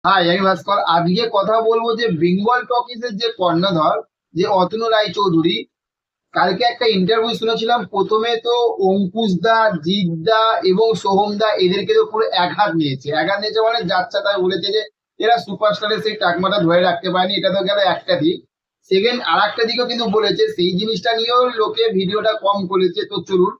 হ্যাঁ, আমি ভাস্কর। আজকে কথা বলবো যে বেঙ্গল টকিজের যে কর্ণধার, যে অতনু রায়চৌধুরী, কালকে একটা ইন্টারভিউ শুনেছিলাম। প্রথমে তো অঙ্কুশ দা, জিৎ দা এবং সোহম দা এদেরকে তো পুরো এক হাত নিয়েছে মানে যাচ্ছা তাই বলেছে যে এরা সুপারস্টারের সেই টাকমাটা ধরে রাখতে পারেনি। এটা তো গেল একটা দিক। সেকেন্ড আর একটা দিকও কিন্তু বলেছে, সেই জিনিসটা নিয়েও লোকে ভিডিওটা কম করেছে। তো চলুন,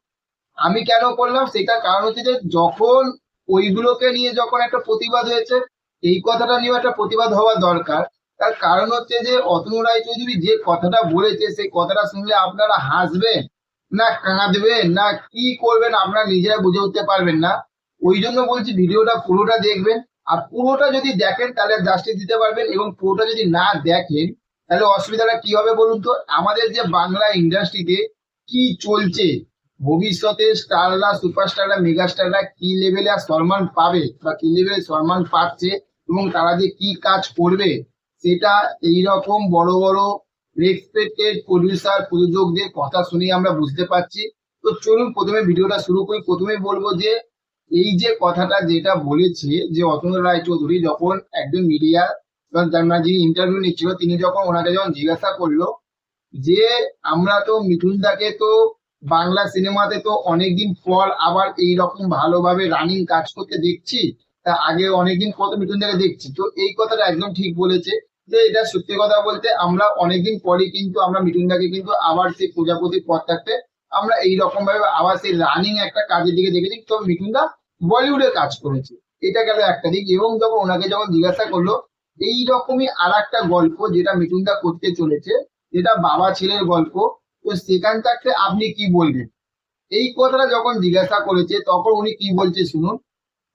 আমি কেন করলাম সেটা কারণ হচ্ছে যে যখন ওইগুলোকে নিয়ে যখন একটা প্রতিবাদ হয়েছে, এই কথাটা নিয়েও একটা প্রতিবাদ হওয়া দরকার। তার কারণ হচ্ছে যে অতনু রায়চৌধুরী যে কথাটা বলেছে, সেই কথাটা শুনলে আপনারা হাসবেন না কাঁদবেন না কি করবেন আপনারা নিজেরা বুঝে উঠতে পারবেন না। ওই জন্য বলছি ভিডিওটা পুরোটা দেখবেন। আর পুরোটা যদি দেখেন তাহলে জাস্টিস দিতে পারবেন, এবং পুরোটা যদি না দেখেন তাহলে অসুবিধাটা কি হবে বলুন তো। আমাদের যে বাংলা ইন্ডাস্ট্রিতে কি চলছে, ভবিষ্যতে স্টাররা, সুপারস্টাররা, মেগাস্টাররা কি লেভেলে আর সম্মান পাবে বা কি লেভেলে সম্মান পাচ্ছে, এবং তারা যে কি কাজ করবে, সেটা এইরকম বড় বড় রেসপেক্টেড প্রডিউসার প্রযোজকদের কথা শুনে আমরা বুঝতে পারছি। তো চলুন প্রথমে ভিডিওটা শুরু করি। প্রথমে বলবো যে এই যে কথাটা যেটা বলেছে যে অতনু রায়চৌধুরী, যখন একজন মিডিয়া যিনি ইন্টারভিউ নিচ্ছিল, তিনি যখন ওনাকে যখন জিজ্ঞাসা করলো যে আমরা তো মিঠুন দাকে তো বাংলা সিনেমাতে তো অনেকদিন পর আবার এইরকম ভালোভাবে রানিং কাজ করতে দেখছি, তা আগে অনেকদিন পর তো মিঠুন দাকে দেখছি। তো এই কথাটা একদম ঠিক বলেছে, যে এটা সত্যি কথা বলতে আমরা অনেকদিন পরই কিন্তু আমরা মিঠুন দাকে কিন্তু আবার সেই প্রজাপতির পথ থাকতে আমরা এইরকম ভাবে আবার সেই রানিং একটা কাজের দিকে দেখেছি। তো মিঠুন দা বলিউডে কাজ করেছে, এটা গেল একটা দিক। এবং যখন ওনাকে যখন জিজ্ঞাসা করলো এইরকমই আর একটা গল্প যেটা মিঠুন দা করতে চলেছে, যেটা বাবা ছেলের গল্প, তো সেখান থাকতে আপনি কি বলবেন, এই কথাটা যখন জিজ্ঞাসা করেছে তখন উনি কি বলছে শুনুন।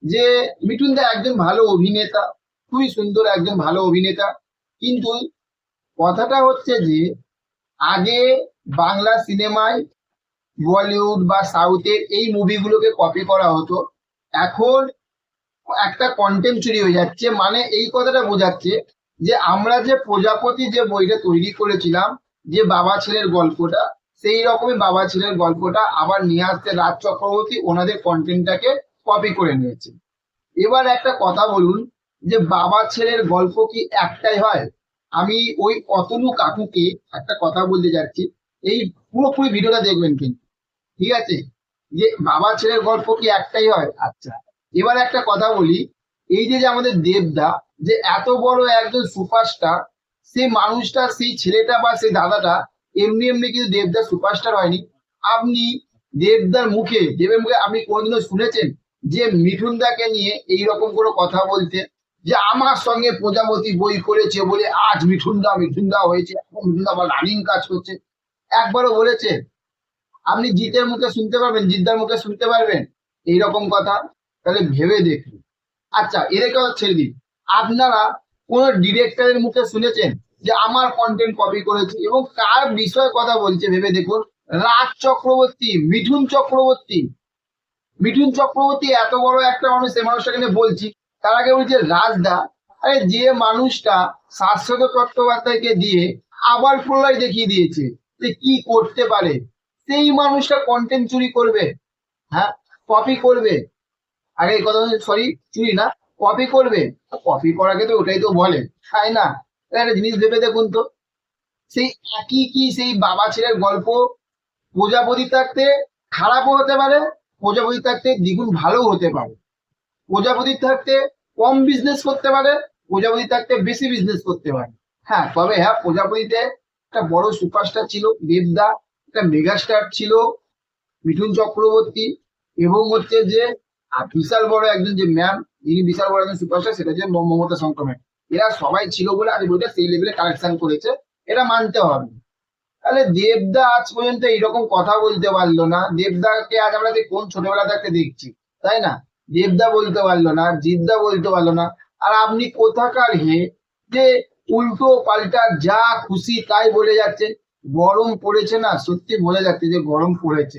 যে মিঠুন দা একজন ভালো অভিনেতা, খুবই সুন্দর একজন ভালো অভিনেতা, কিন্তু কথাটা হচ্ছে যে আগে বাংলা সিনেমায় বলিউড বা সাউথের এই মুভিগুলোকে কপি করা হতো, এখন একটা কন্টেন্ট চুরি হয়ে যাচ্ছে। মানে এই কথাটা বোঝাচ্ছে যে আমরা যে প্রজাপতি যে বইটা তৈরি করেছিলাম, যে বাবা ছেলের গল্পটা, সেই রকমই বাবা ছেলের গল্পটা আবার নিয়ে আসতে রাজ চক্রবর্তী ওনাদের কন্টেন্টটাকে কপি করে নিয়েছে। এবার একটা কথা বলুন, যে বাবা ছেলের গল্প কি একটাই হয়? আমি ওই অতনু কাকুকে একটা কথা বলতে যাচ্ছি, এই পুরোপুরি ভিডিওটা দেখবেন কিন্তু, ঠিক আছে? যে বাবা ছেলের গল্প কি একটাই হয়? আচ্ছা, এবার একটা কথা বলি। এই যে যে আমাদের দেবদা, যে এত বড় একজন সুপারস্টার, সেই মানুষটা, সেই ছেলেটা বা সেই দাদাটা এমনি এমনি কিন্তু দেবদা সুপারস্টার হয়নি। আপনি দেবের মুখে আপনি কোনোদিনও শুনেছেন যে মিঠুন দাকে নিয়ে এইরকম কোনো কথা বলতে, যে আমার সঙ্গে প্রজাপতি বই করেছে বলে আজ মিঠুন দা হয়েছে, এখন মিঠুন দা আবার রানিং কাজ করছে? একবারও বলেছে? আপনি জিতের মুখে শুনতে পারবেন, জিদ্দার মুখে শুনতে পারবেন এইরকম কথা? তাহলে ভেবে দেখুন। আচ্ছা, এদের কথা ছেড়ে দিন। আপনারা কোন ডিরেক্টরের মুখে শুনেছেন যে আমার কন্টেন্ট কপি করেছে? এবং কার বিষয়ে কথা বলছে ভেবে দেখুন। রাজ চক্রবর্তী, মিঠুন চক্রবর্তী এত বড় একটা মানুষ, সেই মানুষটাকে নিয়ে বলছি। তার আগে বলছে রাজদা। আরে যে মানুষটা শাশ্বত চট্টোপাধ্যায়কে দিয়ে আবার প্রলয় দেখিয়ে দিয়েছে যে কি করতে পারে, সেই মানুষটা কন্টেন্ট চুরি করবে? হ্যাঁ, কপি করবে। আগে এই কথা, সরি, চুরি না, কপি করবে। কপি করাকে তো ওটাই তো বলে, তাই না? একটা জিনিস ভেবে দেখুন তো, সেই একই কি সেই বাবা ছেলের গল্প প্রজাপতি থাকতে খারাপও হতে পারে, প্রজাপতি থাকতে দ্বিগুণ ভালো হতে পারে, প্রজাপতি থাকতে কম বিজনেস করতে পারে, প্রজাপতি থাকতে বেশি বিজনেস করতে পারে। হ্যাঁ, তবে হ্যাঁ, প্রজাপতিতে একটা বড় সুপারস্টার ছিল দেবদা, একটা মেগাস্টার ছিল মিঠুন চক্রবর্তী, এবং হচ্ছে যে বিশাল বড় একজন যে ম্যাম, যিনি বিশাল বড় একজন সুপারস্টার, সেটা যে মমতা সংক্রমণ। এরা সবাই ছিল বলে আজ বইটা সেই লেভেলে কালেকশন করেছে, এটা মানতে হবে। তাহলে দেবদা আজ পর্যন্ত এইরকম কথা বলতে পারলো না। দেবদাকে আজ আমরা কোন ছোটবেলা থাকতে দেখছি, তাই না? দেবদা বলতে পারলো না, জিদ্দা বলতে পারলো না। আর আপনি কোথাকার হে, যে উল্টো পাল্টা যা খুশি তাই বলে যাচ্ছে। গরম পড়েছে না, সত্যি বলে যাচ্ছে যে গরম পড়েছে।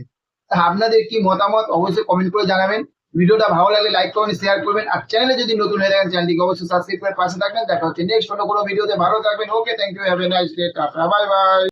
তা আপনাদের কি মতামত অবশ্যই কমেন্ট করে জানাবেন। ভিডিওটা ভালো লাগলে লাইক করবেন, শেয়ার করবেন। আর চ্যানেলে যদি নতুন হয়ে থাকেন চ্যানেলটিকে অবশ্যই সাবস্ক্রাইব করে পাশে থাকবেন। দেখা হচ্ছে নেক্সট কোনো ভিডিওতে। ভালো থাকবেন। Okay, thank you, have a nice day, tata, bye by.